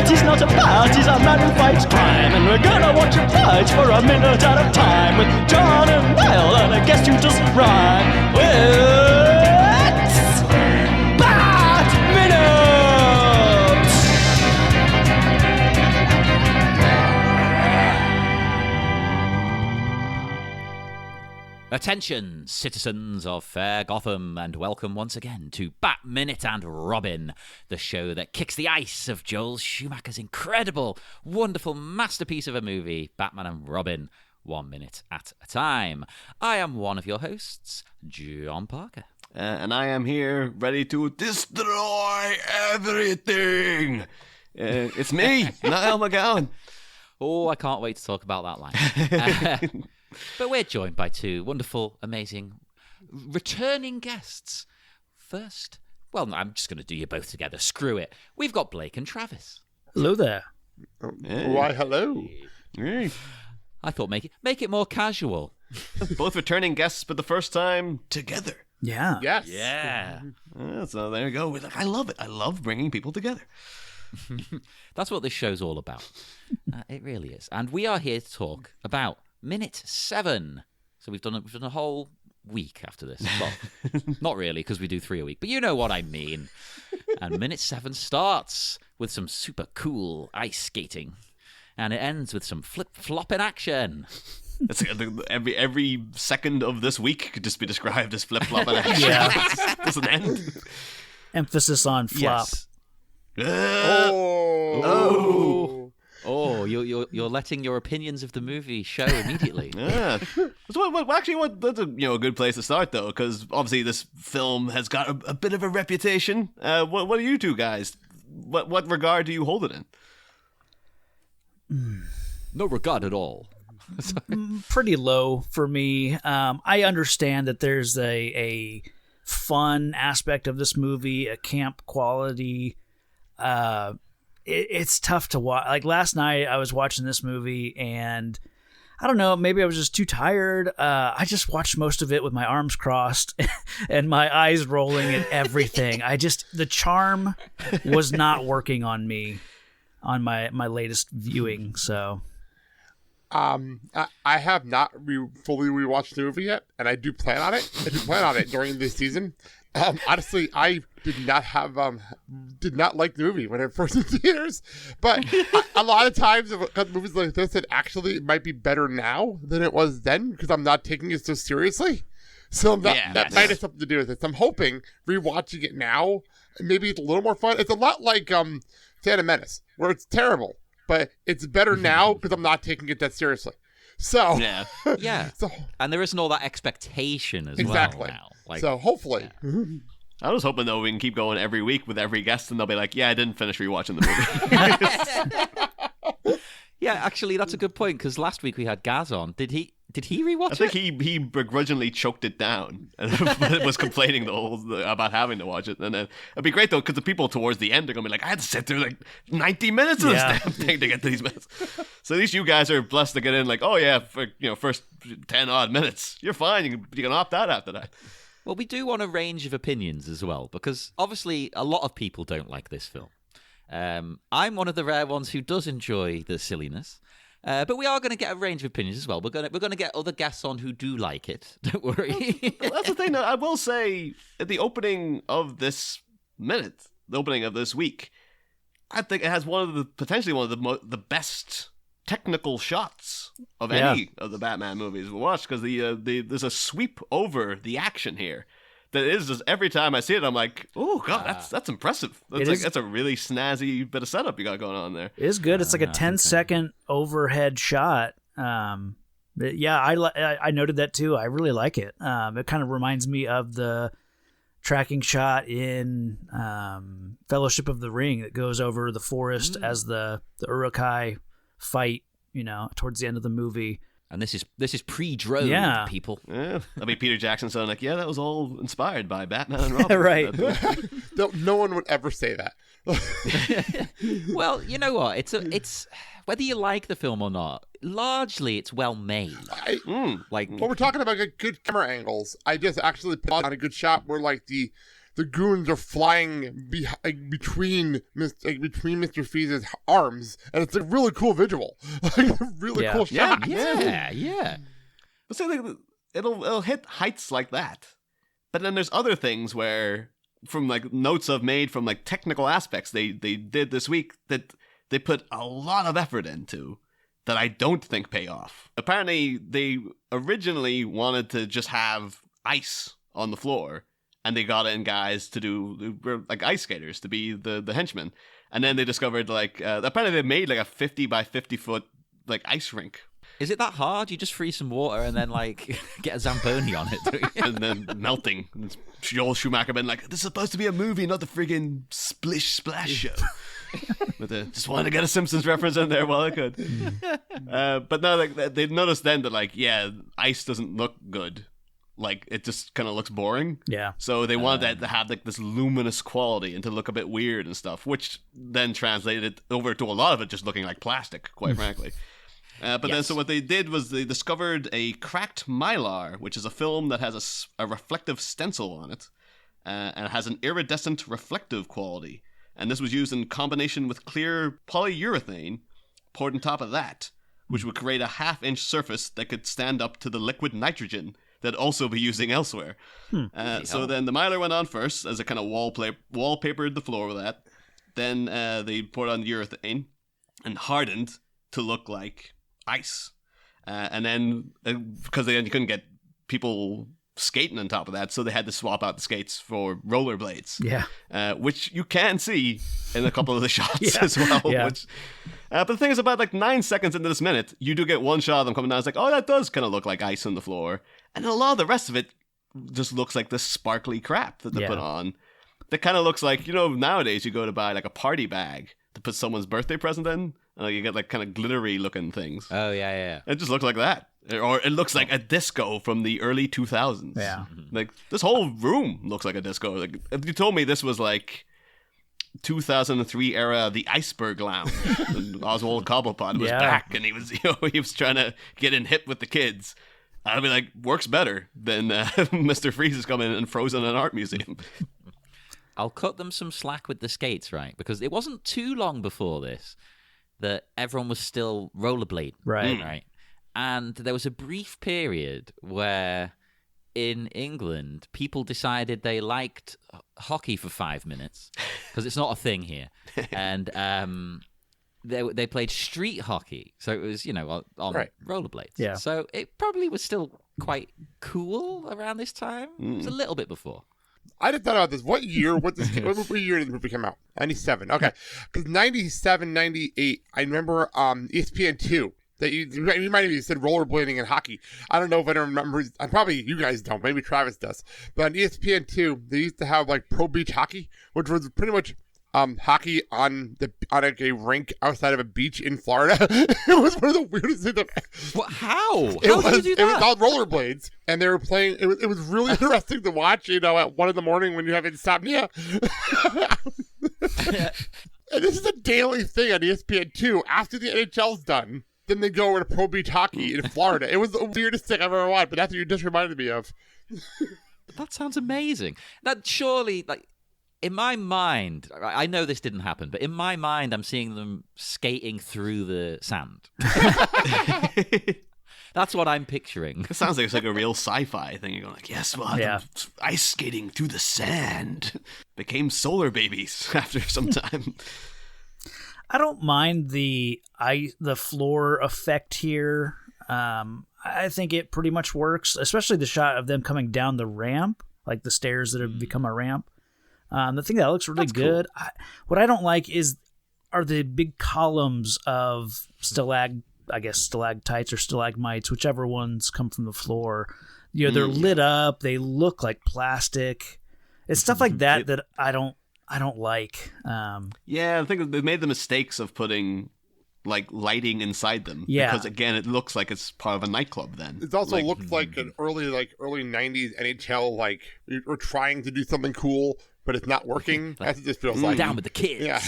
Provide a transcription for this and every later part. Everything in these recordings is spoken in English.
He's not a bat, he's a man who fights crime. And we're gonna watch him fight for a minute at a time. With John and Niall and a guest who doesn't rhyme. It's Bat Minute! Attention, citizens of fair Gotham, and welcome once again to Bat Minute and Robin, the show that kicks the ice of Joel Schumacher's incredible, wonderful masterpiece of a movie, Batman and Robin, 1 minute at a time. I am one of your hosts, John Parker. And I am here ready to destroy everything. It's me, Niall McGowan. Oh, I can't wait to talk about that line. But we're joined by two wonderful, amazing, returning guests. First, well, no, I'm just going to do you both together. Screw it. We've got Blake and Travis. Hello there. Why, hello. Hey. I thought make it more casual. Both returning guests, but the first time together. Yeah. Yes. Yeah. So there you go. I love it. I love bringing people together. That's what this show's all about. It really is. And we are here to talk about Minute 7. So we've done a whole week after this. Well, not really, because we do 3 a week, but you know what I mean. And Minute 7 starts with some super cool ice skating, and it ends with some flip-flopping action. It's every second of this week could just be described as flip-flopping action. Yeah. It doesn't end. Emphasis on flop. Yes. Oh. You're letting your opinions of the movie show immediately. Yeah. So that's a good place to start though, because obviously this film has got a bit of a reputation. What are you two guys? What regard do you hold it in? No regard at all. Pretty low for me. I understand that there's a fun aspect of this movie, a camp quality. It's tough to watch. Like last night, I was watching this movie, and I don't know, maybe I was just too tired. I just watched most of it with my arms crossed and my eyes rolling and everything. The charm was not working on me on my latest viewing. So, I have not fully rewatched the movie yet, and I do plan on it. During this season. Honestly, I did not like the movie when it first in theaters, but a lot of times movies like this, it might be better now than it was then because I'm not taking it so seriously. So that might have something to do with it. So I'm hoping rewatching it now, maybe it's a little more fun. It's a lot like Phantom Menace, where it's terrible, but it's better now because I'm not taking it that seriously. So yeah. So, and there isn't all that expectation as well now. So hopefully. Yeah. I was hoping though we can keep going every week with every guest, and they'll be like, "Yeah, I didn't finish rewatching the movie." Yeah, actually, that's a good point because last week we had Gaz on. Did he rewatch it? I think he begrudgingly choked it down and was complaining about having to watch it. And then it'd be great though because the people towards the end are gonna be like, "I had to sit through like 90 minutes of this damn thing to get to these minutes." So at least you guys are blessed to get in like, "Oh yeah, for first 10 odd minutes, you're fine. You can opt out after that." Well, we do want a range of opinions as well because obviously a lot of people don't like this film. I'm one of the rare ones who does enjoy the silliness, but we are going to get a range of opinions as well. We're going to get other guests on who do like it. Don't worry. Well, that's the thing. I will say at the opening of this minute, the opening of this week, I think it has potentially one of the best technical shots of any of the Batman movies we watched because there's a sweep over the action here. That is just every time I see it, I'm like, oh god, that's impressive. That's a really snazzy bit of setup you got going on there. It is good. It's like a 10-second overhead shot. Yeah, I noted that too. I really like it. It kind of reminds me of the tracking shot in Fellowship of the Ring that goes over the forest as the Uruk-hai fight. Towards the end of the movie. And this is pre-drone, people. Yeah, that'll be Peter Jackson saying like, yeah, that was all inspired by Batman and Robin. Right. No one would ever say that. Well, you know what? It's whether you like the film or not. largely it's well made. Like, Well, we're talking about good camera angles. I just actually put on a good shot where like the goons are flying between Mr. Freeze's arms, and it's a really cool visual. Really cool shot. yeah. But say like it'll hit heights like that, but then there's other things where, from like notes I've made from like technical aspects they did this week, that they put a lot of effort into that I don't think pay off. Apparently, they originally wanted to just have ice on the floor, and they got in guys to do like ice skaters to be the henchmen, and then they discovered like apparently they made like a 50 by 50 foot like ice rink. Is it that hard? You just freeze some water and then, like, get a Zamboni on it, don't you? And then melting. And Joel Schumacher been like, this is supposed to be a movie, not the friggin' Splish Splash show. But just wanted to get a Simpsons reference in there while I could. But no, like, they noticed then that, like, yeah, ice doesn't look good. Like, it just kind of looks boring. Yeah. So they wanted that to have, like, this luminous quality and to look a bit weird and stuff, which then translated over to a lot of it just looking like plastic, quite frankly. But then, so what they did was they discovered a cracked mylar, which is a film that has a reflective stencil on it, and has an iridescent reflective quality. And this was used in combination with clear polyurethane poured on top of that, which would create a half-inch surface that could stand up to the liquid nitrogen that'd also be using elsewhere. So then the mylar went on first, as it kind of wallpapered the floor with that. Then they poured on the urethane and hardened to look like ice, and then because you couldn't get people skating on top of that, so they had to swap out the skates for rollerblades. Which you can see in a couple of the shots as well. But the thing is, about like 9 seconds into this minute, you do get one shot of them coming down. It's like, oh, that does kind of look like ice on the floor, and a lot of the rest of it just looks like this sparkly crap that they put on. That kind of looks like, you know, nowadays you go to buy like a party bag to put someone's birthday present in. You get like kind of glittery looking things. Oh, yeah. It just looks like that. Or it looks like a disco from the early 2000s. Yeah. Like, this whole room looks like a disco. Like, if you told me this was like 2003 era, the Iceberg Lounge, and Oswald Cobblepot was back, and he was trying to get in hip with the kids, I'd be like, works better than Mr. Freeze is coming and frozen in an art museum. I'll cut them some slack with the skates, right? Because it wasn't too long before this that everyone was still rollerblading. Right. And there was a brief period where in England, people decided they liked hockey for 5 minutes, because it's not a thing here. And they played street hockey. So it was, you know, on rollerblades. Yeah. So it probably was still quite cool around this time. It was a little bit before. I just thought about this. What year did the movie come out? 97. Okay. Because 97, 98, I remember ESPN2. That you might have said rollerblading and hockey. I don't know if anyone remembers. Probably you guys don't. Maybe Travis does. But on ESPN2, they used to have like pro beach hockey, which was pretty much hockey on a rink outside of a beach in Florida. It was one of the weirdest things. What? How did you do that? It was on rollerblades, and they were playing. It was really interesting to watch. You know, at 1 a.m. when you have insomnia. And this is a daily thing on ESPN2 after the NHL's done. Then they go over to pro beach hockey in Florida. It was the weirdest thing I've ever watched, but that's what you just reminded me of. That sounds amazing. That surely, like, in my mind, I know this didn't happen, but in my mind, I'm seeing them skating through the sand. That's what I'm picturing. It sounds like it's like a real sci-fi thing. You're going like, yes, well, ice skating through the sand. Became solar babies after some time. I don't mind the floor effect here. I think it pretty much works, especially the shot of them coming down the ramp, like the stairs that have become a ramp. The thing that looks really good. Cool. What I don't like are the big columns of stalactites or stalagmites, whichever ones come from the floor. You know, they're lit up. They look like plastic. It's stuff like that that I don't like. I think they made the mistakes of putting like lighting inside them. Yeah. Because again, it looks like it's part of a nightclub then. It also looks like an early 90s NHL, like we're trying to do something cool but it's not working. That's what it just feels like. Down with the kids. Yeah.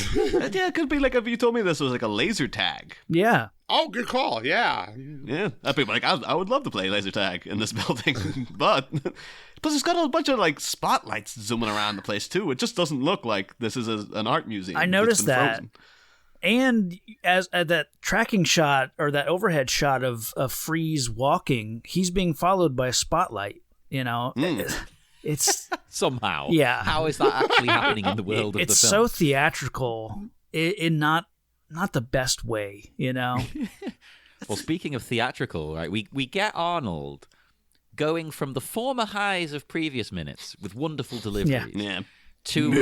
Yeah, it could be like if you told me this was like a laser tag. Yeah. Oh, good call. Yeah. Yeah, I'd be like, I would love to play laser tag in this building, but plus it's got a bunch of like spotlights zooming around the place too. It just doesn't look like this is an art museum. I that's noticed been that. frozen. And as at that tracking shot or that overhead shot of Freeze walking, he's being followed by a spotlight. You know, it's Somehow. Yeah. How is that actually happening in the world of it's the so film? theatrical in not the best way. You know. Well, speaking of theatrical, right, we get Arnold going from the former highs of previous minutes with wonderful deliveries Yeah. to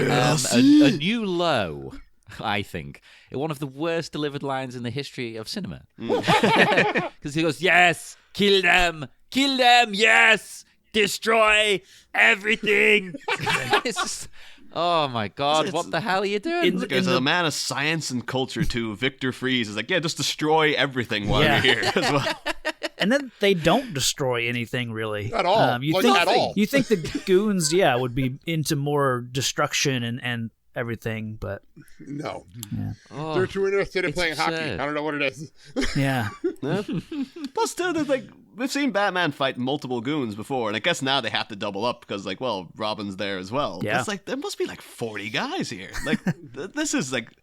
a new low, I think. One of the worst delivered lines in the history of cinema. Because he goes, yes, kill them, yes, destroy everything. It's just, oh my God, what the hell are you doing? There's a man of science and culture too. Victor Freeze is like, yeah, just destroy everything while Yeah. you're here as well. And then they don't destroy anything really At all. You Like, think at all. you think the goons, would be into more destruction and everything, but No. Oh, They're too interested in it's playing hockey. absurd. I don't know what it is. yeah. Yeah. Plus, too, there's like we've seen Batman fight multiple goons before, and I guess now they have to double up because, like, well, Robin's there as well. Yeah. It's like there must be like 40 guys here. Like, this is like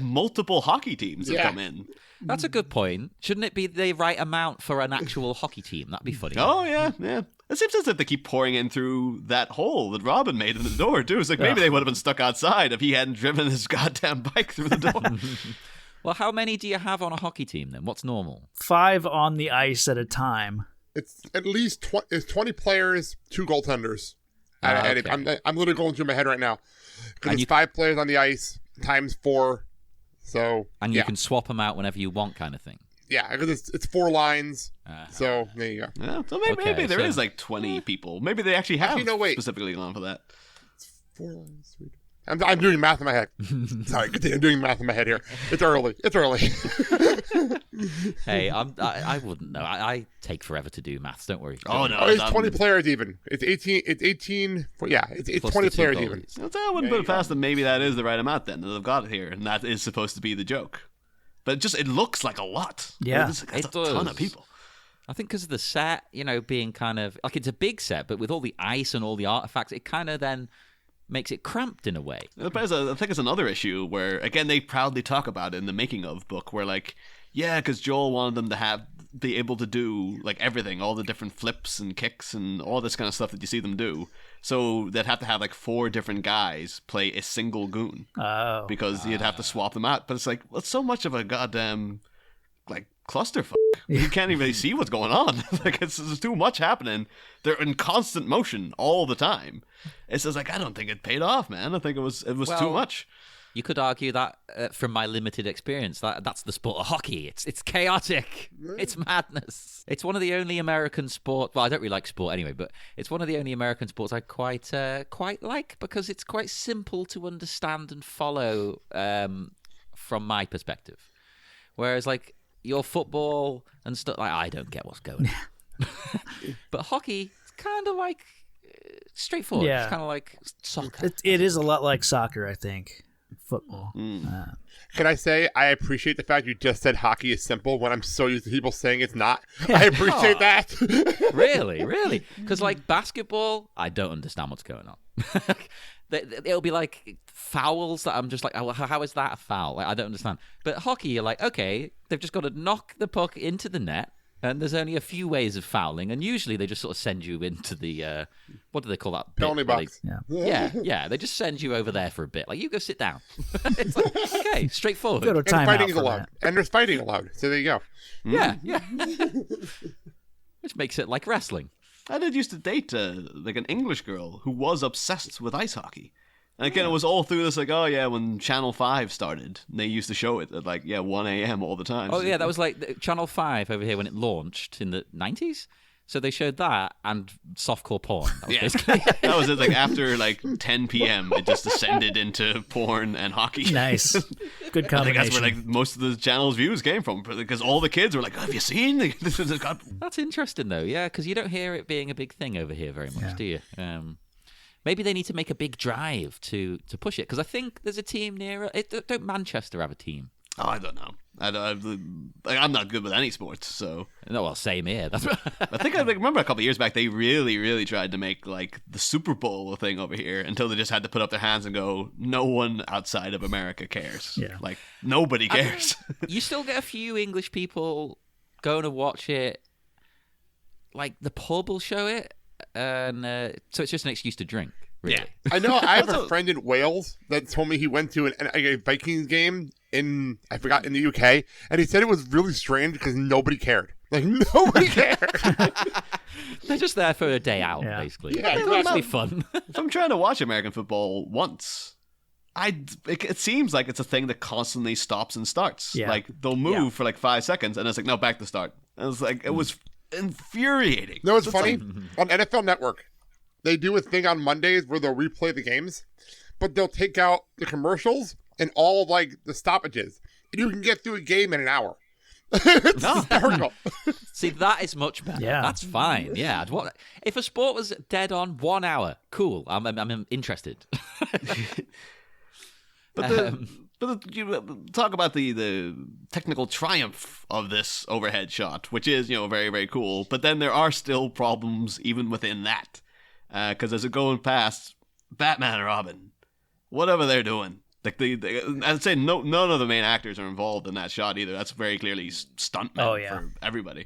multiple hockey teams that Yeah. come in. That's a good point. Shouldn't it be the right amount for an actual hockey team? That'd be funny. Oh yeah, yeah. It seems as if they keep pouring in through that hole that Robin made in the door too. It's like maybe they would have been stuck outside if he hadn't driven his goddamn bike through the door. Well, how many do you have on a hockey team then? What's normal? 5 on the ice at a time. It's at least 20 players, 2 goaltenders. Okay. I'm literally going through my head right now. Because And it's 5 players on the ice times 4. So, And you yeah. can swap them out whenever you want, kind of thing. Yeah, because it's 4 lines. So, there you go. Yeah, so maybe, Okay, there so- is like 20 people. Maybe they actually have Actually, no, wait. specifically gone for that. 4 lines. I'm doing math in my head. Sorry, continue. I'm doing math in my head here. It's early. Hey, I wouldn't know. I take forever to do maths. Don't worry. Oh no, Oh, it's 20 players even. It's 18. It's 18. Yeah, it's Plus 20 the two players goalies. even. I wouldn't put it past them. Maybe that is the right amount then that they've got it here, and that is supposed to be the joke. But it looks like a lot. Yeah. That's It a ton does. of people. I think because of the set, being kind of like it's a big set, but with all the ice and all the artifacts, it kind of then makes it cramped in a way. I think it's another issue where, again, they proudly talk about it in the making of book, where like, yeah, because Joel wanted them to be able to do like everything, all the different flips and kicks and all this kind of stuff that you see them do. So they'd have to have like 4 different guys play a single goon Oh. because you'd have to swap them out. But it's like, well, it's so much of a goddamn like clusterfuck. You can't even see what's going on. Like there's too much happening. They're in constant motion all the time. It's just like I don't think it paid off, man. I think it was too Well, much. You could argue that from my limited experience, that's the sport of hockey. It's chaotic. It's madness. It's one of the only American sport. Well, I don't really like sport anyway, but it's one of the only American sports I quite like because it's quite simple to understand and follow from my perspective. Whereas like your football and stuff, like I don't get what's going on. But hockey, it's kind of like straightforward. Yeah. It's kind of like soccer. It is a lot like soccer, I think. Football. Can I say I appreciate the fact you just said hockey is simple when I'm so used to people saying it's not? I appreciate that. Really? Because like basketball, I don't understand what's going on. It'll be like fouls that I'm just like, oh, how is that a foul? Like I don't understand. But hockey, you're like, okay, they've just got to knock the puck into the net, and there's only a few ways of fouling, and usually they just sort of send you into the what do they call that? pit Penalty where box. Yeah. They just send you over there for a bit. Like you go sit down. It's like okay, straightforward. Go to And timeout fighting is for allowed. that. And there's fighting allowed. So there you go. Yeah. Which makes it like wrestling. I did used to date like an English girl who was obsessed with ice hockey. And again, it was all through this like, oh yeah, when Channel 5 started, they used to show it at like 1 a.m. all the time. Oh yeah, that was like Channel 5 over here when it launched in the 90s. So they showed that and softcore porn. That was Yeah. basically That was it. Like after like 10 p.m., it just descended into porn and hockey. Nice. Good I think combination. that's where like most of the channel's views came from, because all the kids were like, "Have you seen this? Has got." That's interesting though, yeah, because you don't hear it being a big thing over here very much, Yeah. do you? Maybe they need to make a big drive to push it, because I think there's a team near it. Don't Manchester have a team? Oh, I don't know. I'm not good with any sports, so. No, well, same here. That's I think I remember a couple of years back they really, really tried to make like the Super Bowl a thing over here until they just had to put up their hands and go, no one outside of America cares. Yeah. Like nobody cares. You still get a few English people going to watch it. Like the pub will show it, and so it's just an excuse to drink. Really. Yeah. I know. I have a friend in Wales that told me he went to a Vikings game in the UK, and he said it was really strange because nobody cared. Like nobody cared. They're just there for a day out, Yeah. basically. Yeah, It's actually fun. If I'm trying to watch American football once, it seems like it's a thing that constantly stops and starts. Yeah. Like they'll move Yeah. for like 5 seconds, and it's like no, back to start. And it's like it was infuriating. No, it's It's funny. like- On NFL Network, they do a thing on Mondays where they'll replay the games, but they'll take out the commercials and all of, like the stoppages, and you can get through a game in an hour. It's hysterical. See, that is much better. Yeah. That's fine. Yeah. If a sport was dead on 1 hour, cool. I'm interested. You talk about the technical triumph of this overhead shot, which is very, very cool. But then there are still problems even within that, because as it going past Batman and Robin, whatever they're doing, like I'd say none of the main actors are involved in that shot either. That's very clearly stuntmen for everybody.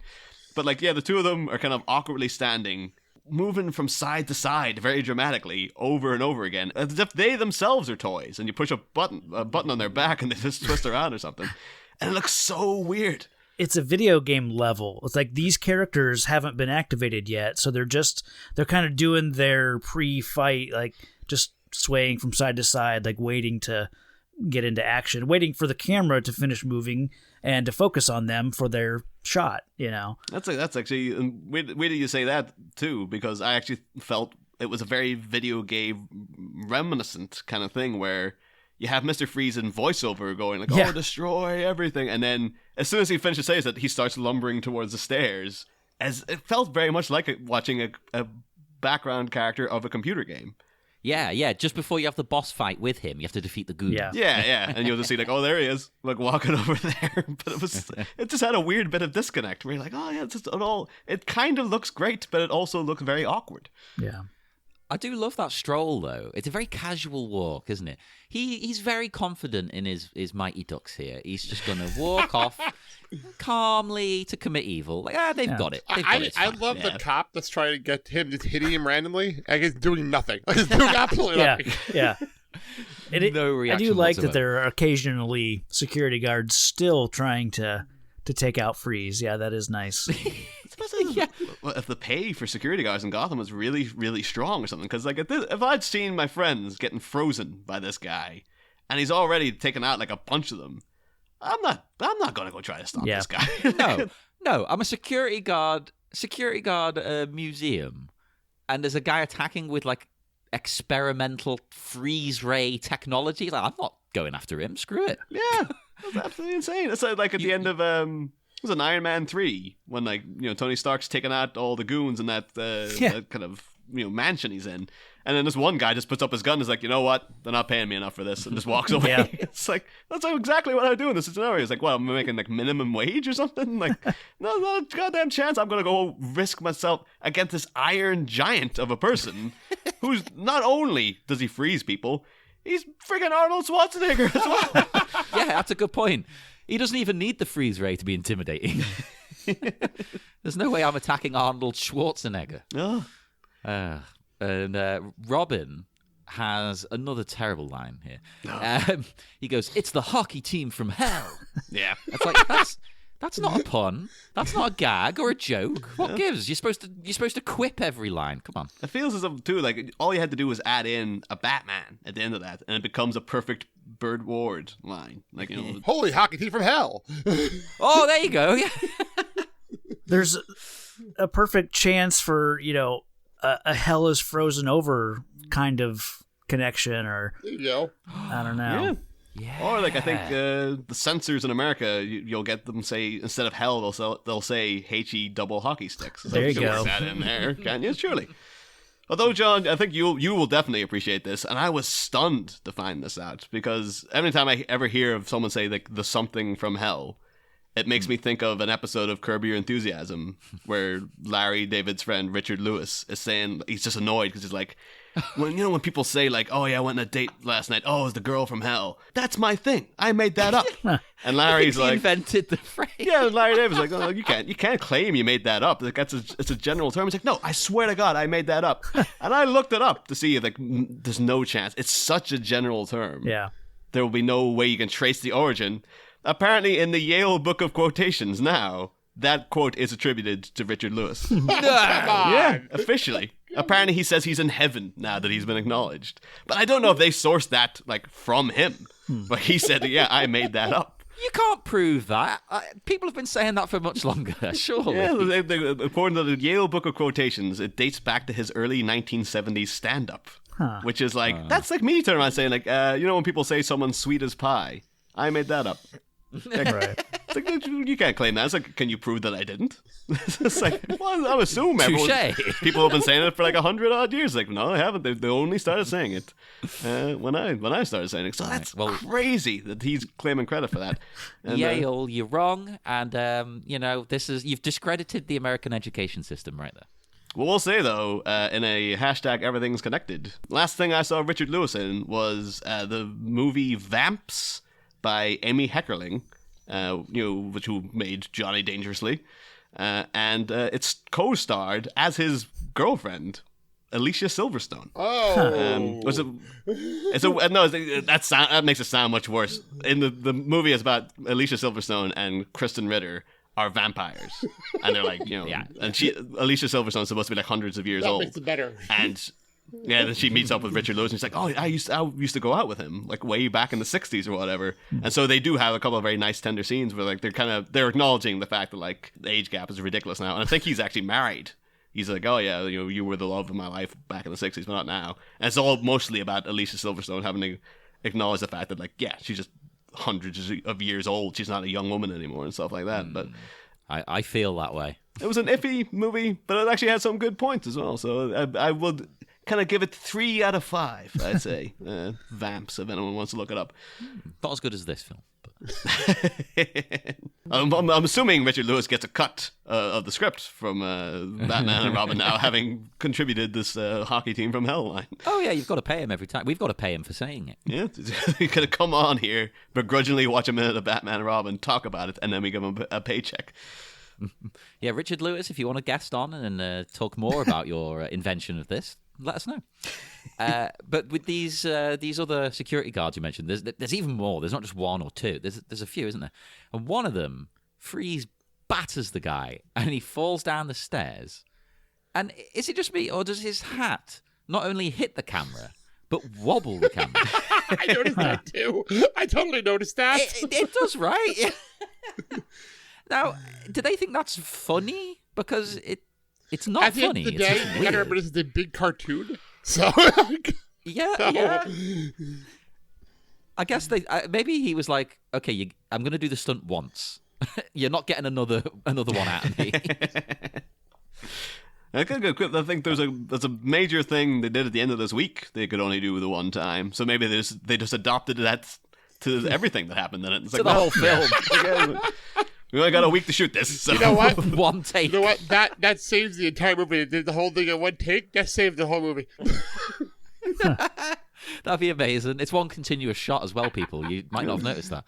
But the two of them are kind of awkwardly standing, moving from side to side very dramatically over and over again, as if they themselves are toys, and you push a button on their back and they just twist around or something, and it looks so weird. It's a video game level. It's like these characters haven't been activated yet, so they're kind of doing their pre-fight, like just swaying from side to side, like waiting to get into action, waiting for the camera to finish moving and to focus on them for their shot. That's actually wait till you say that too, because I actually felt it was a very video game reminiscent kind of thing where you have Mr. Freeze in voiceover going like, "Oh, destroy everything," and then as soon as he finishes saying that, he starts lumbering towards the stairs. As it felt very much like watching a background character of a computer game. Yeah. Just before you have the boss fight with him, you have to defeat the goons. Yeah, and you'll just see like, oh, there he is, like walking over there. But it just had a weird bit of disconnect where you're like, oh yeah, it kind of looks great, but it also looks very awkward. Yeah. I do love that stroll, though. It's a very casual walk, isn't it? He's very confident in his Mighty Ducks here. He's just going to walk off calmly to commit evil. Like, they've got it. They've got it. It's I fine. love the cop that's trying to get him, just hitting him randomly. Like he's doing nothing. He's doing absolutely nothing. Yeah. No I reaction do like that whatsoever. there are occasionally security guards still trying to take out Freeze. Yeah, that is nice. If the pay for security guards in Gotham was really, really strong or something, because if I'd seen my friends getting frozen by this guy, and he's already taken out like a bunch of them, I'm not going to go try to stop this guy. No, I'm a security guard museum, and there's a guy attacking with like experimental freeze ray technology. Like, I'm not going after him. Screw it. Yeah, that's absolutely insane. It's like at the end of it was an Iron Man 3 when Tony Stark's taking out all the goons in that kind of mansion he's in, and then this one guy just puts up his gun and is like, you know what, they're not paying me enough for this, and just walks away. Yeah. It's like that's exactly what I would do in this scenario. It's like, well, I'm making like minimum wage or something. Like, no goddamn chance I'm gonna go risk myself against this iron giant of a person who's not only does he freeze people, he's friggin' Arnold Schwarzenegger as well. Yeah, that's a good point. He doesn't even need the freeze ray to be intimidating. There's no way I'm attacking Arnold Schwarzenegger. Oh. And Robin has another terrible line here. He goes, "It's the hockey team from hell." Yeah. It's like that's not a pun. That's not a gag or a joke. What gives? You're supposed to quip every line. Come on. It feels as if too, like all you had to do was add in a Batman at the end of that, and it becomes a perfect Bird Ward line. Like Holy hockey team from hell. Oh, there you go. Yeah. There's a perfect chance for a hell is frozen over kind of connection, or There you go. I don't know. Yeah. Or like I think the censors in America, you'll get them say instead of hell they'll say HE double hockey sticks. So There you can go. work that in there, can't you? Surely. Although, John, I think you will definitely appreciate this, and I was stunned to find this out, because every time I ever hear of someone say, like, the something from hell, it makes me think of an episode of Curb Your Enthusiasm where Larry David's friend Richard Lewis is saying, he's just annoyed because he's like, when people say, like, oh yeah, I went on a date last night, oh, it was the girl from hell, that's my thing, I made that up. And Larry's He like, invented the phrase. yeah, Larry David's like, oh, you can't claim you made that up. Like, it's a general term. He's like, no, I swear to God, I made that up. And I looked it up to see if, like, there's no chance. It's such a general term. Yeah. There will be no way you can trace the origin. Apparently, in the Yale Book of Quotations now, that quote is attributed to Richard Lewis. Yeah, officially. Apparently, he says he's in heaven now that he's been acknowledged. But I don't know if they sourced that, like, from him. But he said, yeah, I made that up. You can't prove that. People have been saying that for much longer, surely. Yeah, according to the Yale Book of Quotations, it dates back to his early 1970s stand-up. Which is like, that's like me turning around saying, like, when people say someone's sweet as pie, I made that up. Right. It's like, you can't claim that. It's like, can you prove that I didn't? It's like, well, I'm assuming people have been saying it for like 100-odd years. Like, no, they haven't. They only started saying it when I started saying it. So that's crazy that he's claiming credit for that. And, Yale, you're wrong, and you've discredited the American education system right there. Well, we'll say, though, in a hashtag everything's connected, last thing I saw Richard Lewis in was the movie Vamps by Amy Heckerling, who made Johnny Dangerously, and it's co-starred as his girlfriend, Alicia Silverstone. Oh, that makes it sound much worse. In the movie, it's about Alicia Silverstone and Kristen Ritter are vampires, and they're like, and Alicia Silverstone's supposed to be like hundreds of years that old. makes it better. And yeah, then she meets up with Richard Lewis, and she's like, oh, I used to go out with him, like, way back in the 60s or whatever. And so they do have a couple of very nice, tender scenes where, like, they're acknowledging the fact that, like, the age gap is ridiculous now. And I think he's actually married. He's like, oh yeah, you were the love of my life back in the 60s, but not now. And it's all mostly about Alicia Silverstone having to acknowledge the fact that, like, yeah, she's just hundreds of years old. She's not a young woman anymore and stuff like that. But I feel that way. It was an iffy movie, but it actually had some good points as well. So I would kind of give it 3 out of 5, I'd say. Vamps, if anyone wants to look it up. Not as good as this film. I'm assuming Richard Lewis gets a cut of the script from Batman and Robin now, having contributed this hockey team from Hell line. Oh yeah, you've got to pay him every time. We've got to pay him for saying it. Yeah, he could have come on here, begrudgingly watch a minute of Batman and Robin, talk about it, and then we give him a paycheck. Yeah, Richard Lewis, if you want to guest on and talk more about your invention of this, let us know. But with these other security guards you mentioned, there's even more. There's not just one or two. There's a few, isn't there? And one of them, Freeze, batters the guy, and he falls down the stairs. And is it just me, or does his hat not only hit the camera, but wobble the camera? I noticed that too. I totally noticed that. It does, right? Now, do they think that's funny? Because it's not At the funny. end of the It's day, just you gotta weird. remember this is a big cartoon. So Yeah. I guess maybe he was like, okay, I'm going to do the stunt once. You're not getting another one out of me. I think there's a major thing they did at the end of this week. They could only do the one time, so maybe they just adopted that to everything that happened in it. It's To the whole film. We only got a week to shoot this. So. you know what? One take. You know what? That saves the entire movie. They did the whole thing in one take. That saved the whole movie. That'd be amazing. It's one continuous shot as well, people. You might not have noticed that.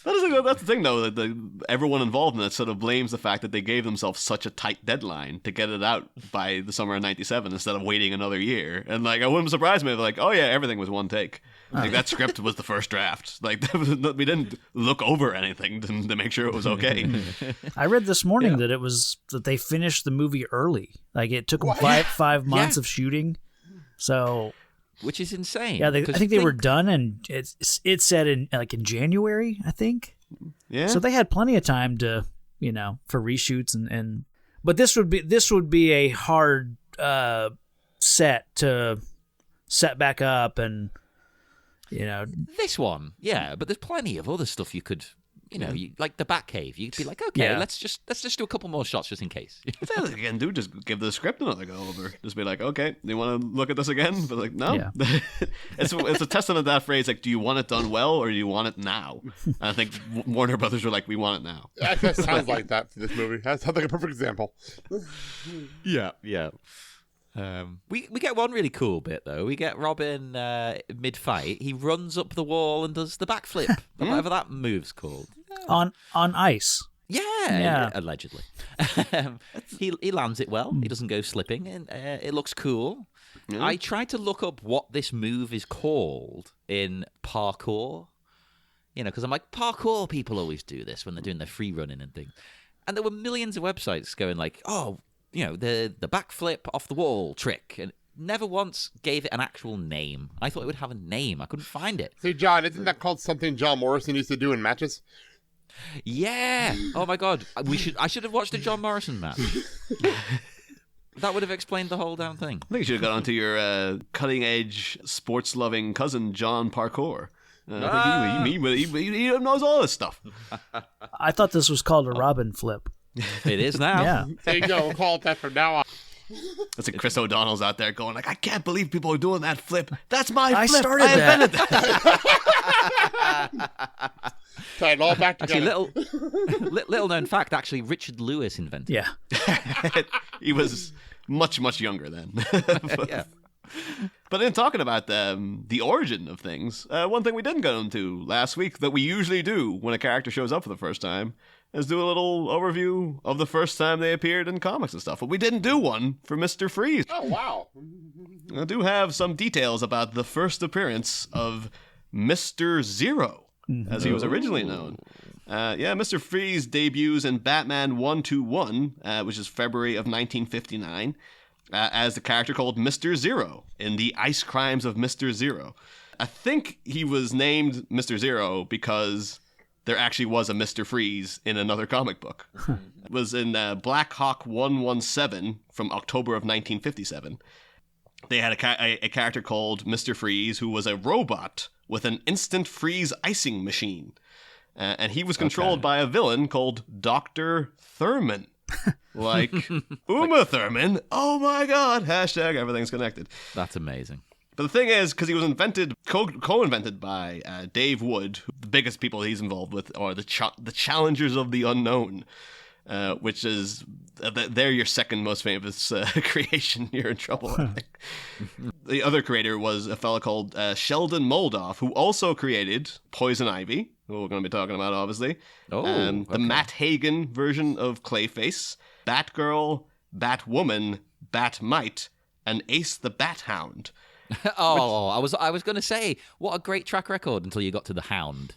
That's the thing, though. That everyone involved in it sort of blames the fact that they gave themselves such a tight deadline to get it out by the summer of '97 instead of waiting another year. And like, I wouldn't surprise me if like, oh yeah, everything was one take. Like that script was the first draft. Like we didn't look over anything to make sure it was okay. I read this morning that they finished the movie early. Like it took them five months of shooting. So. Which is insane. Yeah, I think they were done, and it said in January, I think. Yeah. So they had plenty of time to, for reshoots and but this would be a hard set to set back up and This one, yeah, but there's plenty of other stuff you could You know, like the Batcave. You'd be like, okay, Yeah. let's just do a couple more shots just in case. Again, dude, just give the script another go over. Just be like, okay, do you want to look at this again? But like, no. Yeah. it's a testament to that phrase, like, do you want it done well or do you want it now? And I think Warner Brothers were like, we want it now. That sounds like that for this movie. That sounds like a perfect example. Yeah. We get one really cool bit though. We get Robin mid fight. He runs up the wall and does the backflip, whatever that move's called. On ice. Yeah, allegedly. He lands it well. He doesn't go slipping, and it looks cool. I tried to look up what this move is called in parkour. You know, because I'm like, parkour people always do this when they're doing their free running and things. And there were millions of websites going like, oh, you know, the backflip off the wall trick, and never once gave it an actual name. I thought it would have a name. I couldn't find it. See, John, isn't that called something John Morrison used to do in matches? Yeah. Oh my God. I should have watched a John Morrison match. That would have explained the whole damn thing. I think you should have gone onto your cutting-edge, sports-loving cousin, John Parkour. I think he knows all this stuff. I thought this was called a Robin flip. It is now. Yeah. There you go. We'll call it that from now on. That's like Chris O'Donnell's out there going like, I can't believe people are doing that flip. That's my I flip. started I that." invented that. Tie it all back Actually, together. little known fact. Actually, Richard Lewis invented. Yeah. He was much, much younger then. Yeah. But in talking about the origin of things, one thing we didn't go into last week that we usually do when a character shows up for the first time is do a little overview of the first time they appeared in comics and stuff. But we didn't do one for Mr. Freeze. Oh, wow. I do have some details about the first appearance of Mr. Zero, as he was originally known. Mr. Freeze debuts in Batman 121, which is February of 1959, as the character called Mr. Zero in the Ice Crimes of Mr. Zero. I think he was named Mr. Zero because there actually was a Mr. Freeze in another comic book. It was in Black Hawk 117 from October of 1957. They had a character called Mr. Freeze who was a robot with an instant freeze icing machine. And he was controlled by a villain called Dr. Thurman. Like Uma Thurman. Oh my God. Hashtag everything's connected. That's amazing. But the thing is, because he was co-invented by Dave Wood, the biggest people he's involved with are the Challengers of the Unknown, which is they're your second most famous creation. You're in trouble, I think. The other creator was a fellow called Sheldon Moldoff, who also created Poison Ivy, who we're going to be talking about, obviously. The Matt Hagen version of Clayface, Batgirl, Batwoman, Batmite, and Ace the Bat-Hound. I was going to say, what a great track record until you got to the Hound.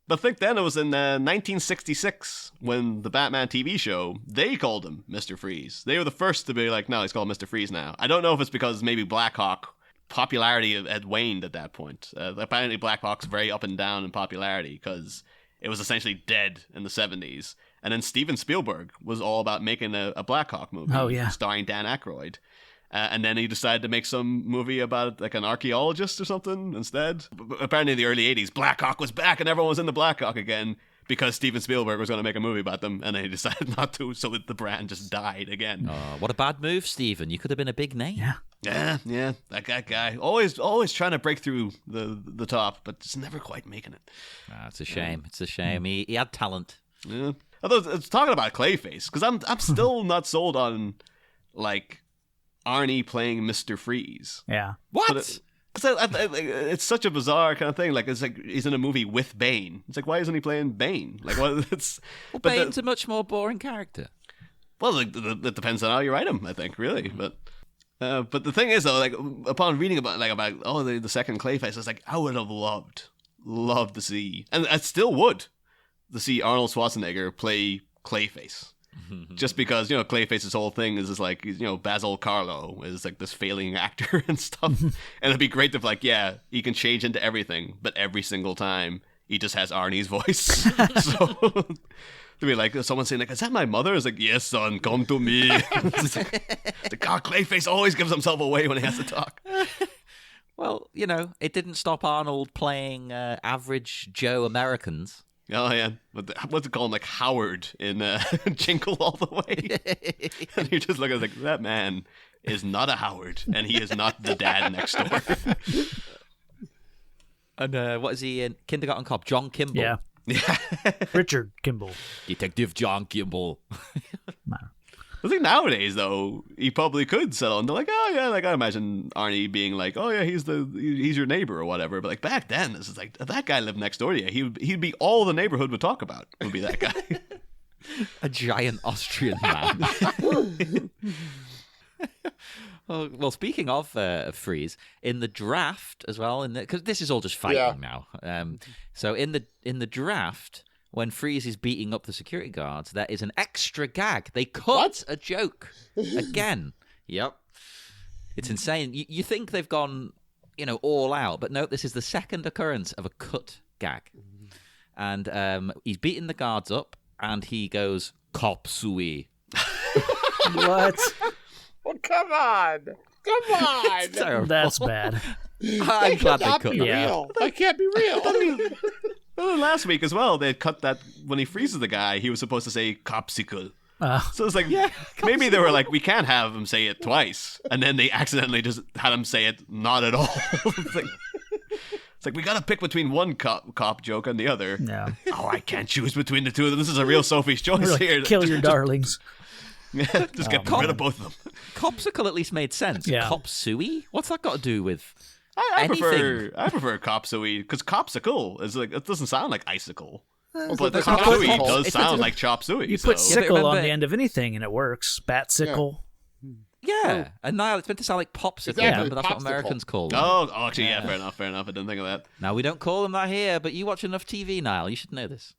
But think then it was in 1966 when the Batman TV show, they called him Mr. Freeze. They were the first to be like, no, he's called Mr. Freeze now. I don't know if it's because maybe Blackhawk popularity had waned at that point. Apparently Blackhawk's very up and down in popularity because it was essentially dead in the 70s. And then Steven Spielberg was all about making a Blackhawk movie starring Dan Aykroyd. And then he decided to make some movie about like an archaeologist or something instead. Apparently in the early 80s, Blackhawk was back and everyone was into Blackhawk again because Steven Spielberg was going to make a movie about them. And then he decided not to, so the brand just died again. What a bad move, Steven. You could have been a big name. Yeah. That guy. Always trying to break through the top, but just never quite making it. It's a shame. It's a shame. He had talent. Yeah. Although it's talking about Clayface, because I'm still not sold on, like, Arnie playing Mr. Freeze. Yeah. What? It's such a bizarre kind of thing. Like, it's like he's in a movie with Bane. It's like, why isn't he playing Bane? Like, what? Bane's a much more boring character. Well, it depends on how you write him, I think, really. But the thing is, though, like, upon reading about the second Clayface, it's like, I would have loved to see, and I still would, to see Arnold Schwarzenegger play Clayface. Just because, Clayface's whole thing is just like, Basil Carlo is like this failing actor and stuff. And it'd be great if, like, he can change into everything, but every single time he just has Arnie's voice. So to be like, someone saying, like, is that my mother? It's like, yes, son, come to me. God, Clayface always gives himself away when he has to talk. Well, it didn't stop Arnold playing average Joe Americans. Oh yeah, what's it called? Like Howard in Jingle All the Way. And you're just looking like that man is not a Howard, and he is not the dad next door. And what is he in? Kindergarten Cop, John Kimball. Yeah. Richard Kimball. Detective John Kimball. I think nowadays though, he probably could settle into like, oh yeah, like I imagine Arnie being like, oh yeah, he's your neighbor or whatever. But like back then, this is like that guy lived next door to you. He'd be all the neighborhood would talk about. Would be that guy. A giant Austrian man. Well, speaking of Freeze, in the draft as well, because this is all just fighting now. So in the draft, when Freeze is beating up the security guards, there is an extra gag. They cut a joke again. Yep, it's insane. You think they've gone, all out, but no, this is the second occurrence of a cut gag, and he's beating the guards up, and he goes "Cop Sui." What? Oh, come on. It's terrible. That's bad. I'm glad they cut be that. real. That can't be real. Well, last week as well, they cut that when he freezes the guy, he was supposed to say "copsicle." So it's like, maybe they were like, we can't have him say it twice, and then they accidentally just had him say it not at all. It's like we gotta pick between one cop joke and the other. No. Oh, I can't choose between the two of them. This is a real Sophie's choice Really, here. kill your darlings. Just get rid of both of them. Copsicle at least made sense. Yeah. Cop Sui? What's that got to do with I anything? prefer copsui because copsicle is like it doesn't sound like icicle, but there's cop no suey cop. does It's sound a- like chop suey. You put so. sickle on remember- the end of anything and it works. Bat sickle. Yeah, and now it's meant to sound like popsicle, Exactly, but that's what popsicle. Americans call them. Oh, actually, yeah, fair enough. I didn't think of that. Now, we don't call them that here, but you watch enough TV, Niall. You should know this.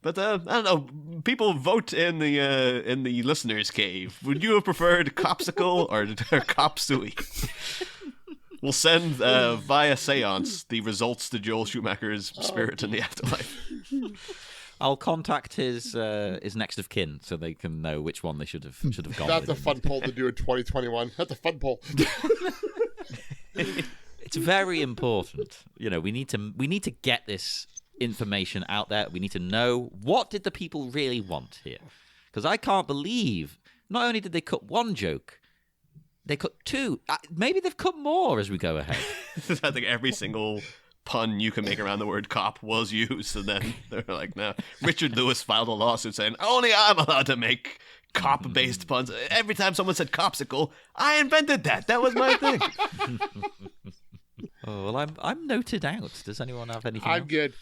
But I don't know. People vote in the listeners' cave. Would you have preferred copsicle or cop suey? We'll send via seance the results to Joel Schumacher's spirit in the afterlife. I'll contact his next of kin so they can know which one they should have gone That's a with. fun poll to do in 2021. That's a fun poll. It's very important. We need to get this information out there. We need to know what did the people really want here, because I can't believe not only did they cut one joke, they cut two. Maybe they've cut more as we go ahead. I think every single pun you can make around the word cop was used, and then they're like, no. Richard Lewis filed a lawsuit saying only I'm allowed to make cop-based puns. Every time someone said copsicle, I invented that. That was my thing. Oh well, I'm noted out. Does anyone have anything? I'm else? good.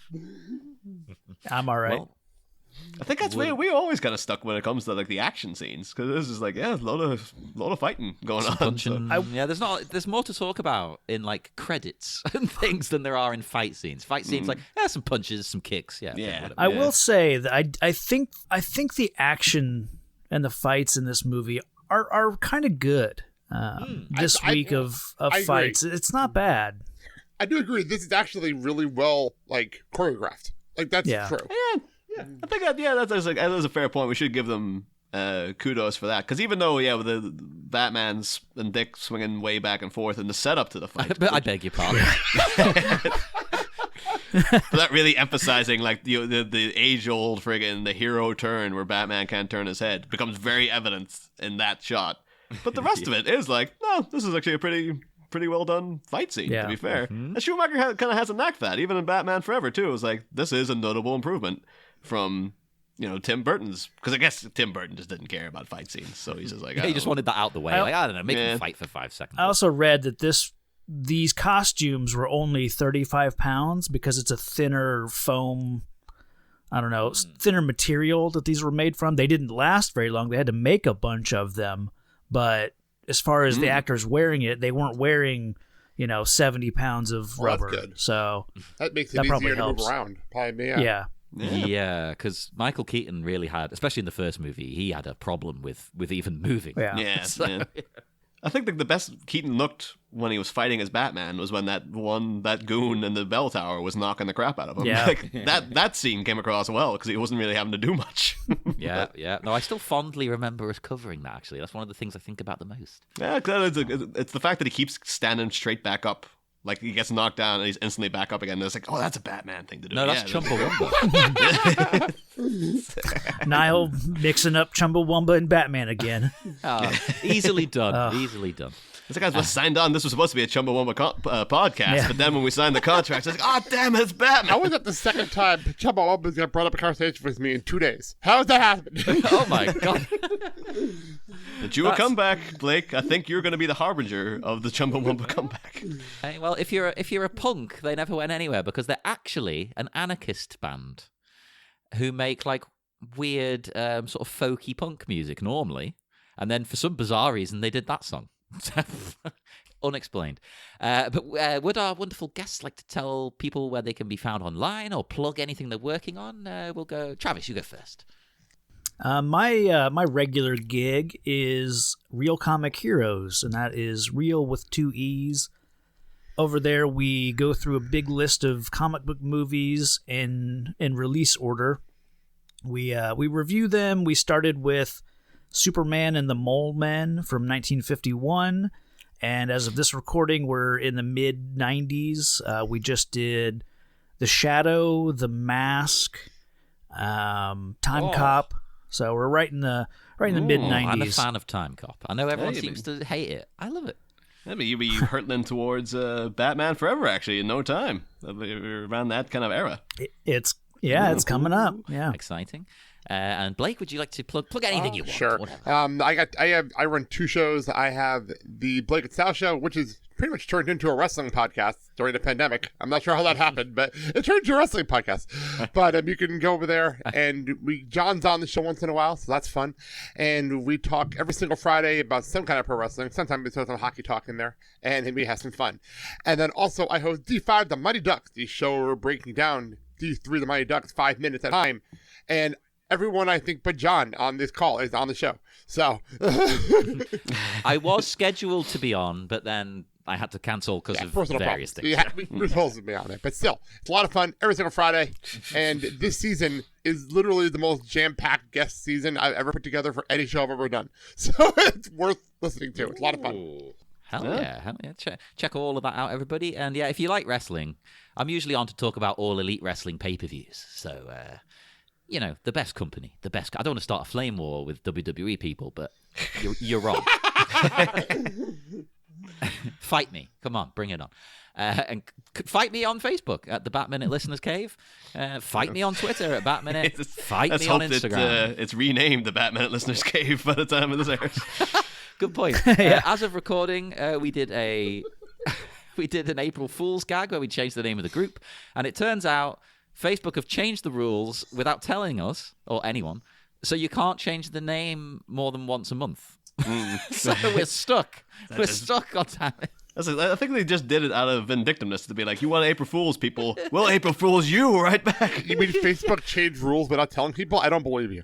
I'm all right. Well, I think that's where we're always kind of stuck when it comes to like the action scenes, because this is like a lot of fighting going on. punching. So. Yeah, there's more to talk about in like credits and things than there are in fight scenes. Fight scenes like some punches, some kicks. Yeah. Whatever. I will say that I think the action and the fights in this movie are kind of good. This week of I fights, agree. it's not bad. I do agree. This is actually really well choreographed. That's true. Yeah, I think that's a fair point. We should give them kudos for that, because even though with the Batman's and Dick swinging way back and forth in the setup to the fight, But I beg your pardon. but that really emphasizing like the age old friggin' the hero turn where Batman can't turn his head becomes very evident in that shot. But the rest of it is like, no, this is actually a pretty well done fight scene, to be fair. And Schumacher kind of has a knack for that, even in Batman Forever too. It was like, this is a notable improvement from Tim Burton's, because I guess Tim Burton just didn't care about fight scenes, so he's just like, He just wanted that out the way. I don't know, make him fight for 5 seconds. I also read that these costumes were only 35 pounds because it's a thinner foam, thinner material that these were made from. They didn't last very long. They had to make a bunch of them, but as far as the actors wearing it, they weren't wearing 70 pounds of rubber. That's good. So That makes it That probably easier to move helps. around. Probably, yeah. Yeah, because Michael Keaton really had, especially in the first movie, he had a problem with even moving. Yeah. yeah, So- yeah. I think the best Keaton looked when he was fighting as Batman was when that goon in the bell tower was knocking the crap out of him. Yeah. Like, that scene came across well because he wasn't really having to do much. Yeah. No, I still fondly remember us covering that, actually. That's one of the things I think about the most. Yeah, 'cause it's the fact that he keeps standing straight back up Like, he gets knocked down and he's instantly back up again. And it's like, oh, that's a Batman thing to do. No, that's Yeah, Chumbawamba. Niall mixing up Chumbawamba and Batman again. Easily done. Easily done. It's like, I was signed on. This was supposed to be a Chumbawamba podcast, Yeah. but then when we signed the contract, it's like, oh, damn it, it's Batman. I was at the second time Chumbawamba's got brought up a conversation with me in 2 days. How does that happen? Oh my god. But you will come back, Blake. I think you're going to be the harbinger of the Chumbawamba comeback. Hey, well, if you're a punk, they never went anywhere because they're actually an anarchist band who make like weird sort of folky punk music normally, and then for some bizarre reason they did that song. Unexplained. But would our wonderful guests like to tell people where they can be found online or plug anything they're working on? We'll go. Travis, you go first. My regular gig is Real Comic Heroes, and that is real with 2 E's. Over there, we go through a big list of comic book movies in release order. We review them. We started with Superman and the Mole Men from 1951, and as of this recording, we're in the mid-90s. We just did The Shadow, The Mask, Time Cop. So we're right in the mid-90s. I'm a fan of Time Cop. I know everyone seems to hate it. I love it. I mean, you'll be hurtling towards Batman Forever, actually, in no time. We're around that kind of era. It's coming up. Yeah. Exciting. And Blake, would you like to plug anything you want? Sure. Whatever. I run 2 shows. I have the Blake and Sal show, which is pretty much turned into a wrestling podcast during the pandemic. I'm not sure how that happened, but it turned into a wrestling podcast. But you can go over there, and John's on the show once in a while, so that's fun. And we talk every single Friday about some kind of pro wrestling. Sometimes we throw some hockey talk in there, and we have some fun. And then also I host D5 The Mighty Ducks, the show where we're breaking down D3 The Mighty Ducks 5 minutes at a time. And everyone, I think, but John on this call is on the show. So I was scheduled to be on, but then I had to cancel because of various things. Yeah, we're supposed to be on it. But still, it's a lot of fun every single Friday. And this season is literally the most jam-packed guest season I've ever put together for any show I've ever done. So it's worth listening to. It's a lot of fun. Hell yeah. Check all of that out, everybody. And yeah, if you like wrestling, I'm usually on to talk about all Elite Wrestling pay-per-views. So, the best company, the best. I don't want to start a flame war with WWE people, but you're wrong. Fight me. Come on, bring it on. And fight me on Facebook at the Batminute Listeners Cave. Fight me on Twitter at Batminute. Fight me on Instagram. It's renamed the Batminute Listeners Cave by the time of this airs. Good point. As of recording, we did an April Fool's gag where we changed the name of the group, and it turns out Facebook have changed the rules without telling us or anyone, so you can't change the name more than once a month. So we're stuck. We're stuck, goddammit. I think they just did it out of vindictiveness to be like, you want April Fools, people? We'll April Fools you right back. You mean Facebook changed rules without telling people? I don't believe you.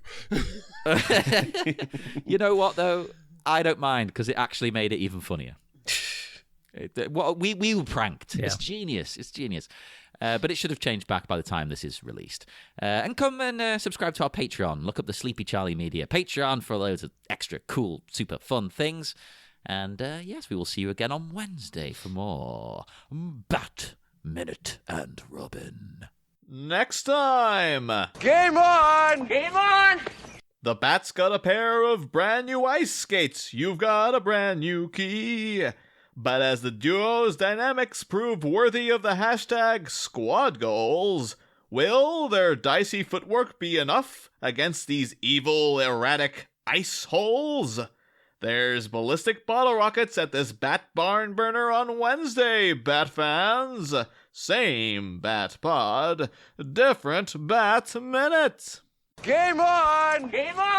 You know what, though? I don't mind, because it actually made it even funnier. We were pranked. Yeah. It's genius. But it should have changed back by the time this is released. And come and subscribe to our Patreon. Look up the Sleepy Charlie Media Patreon for loads of extra cool, super fun things. And yes, we will see you again on Wednesday for more Bat Minute and Robin. Next time. Game on! Game on! The Bat's got a pair of brand new ice skates. You've got a brand new key. But as the duo's dynamics prove worthy of the hashtag squad goals, will their dicey footwork be enough against these evil, erratic ice holes? There's ballistic bottle rockets at this Bat Barn Burner on Wednesday, Bat fans. Same Bat Pod, different Bat Minute. Game on! Game on!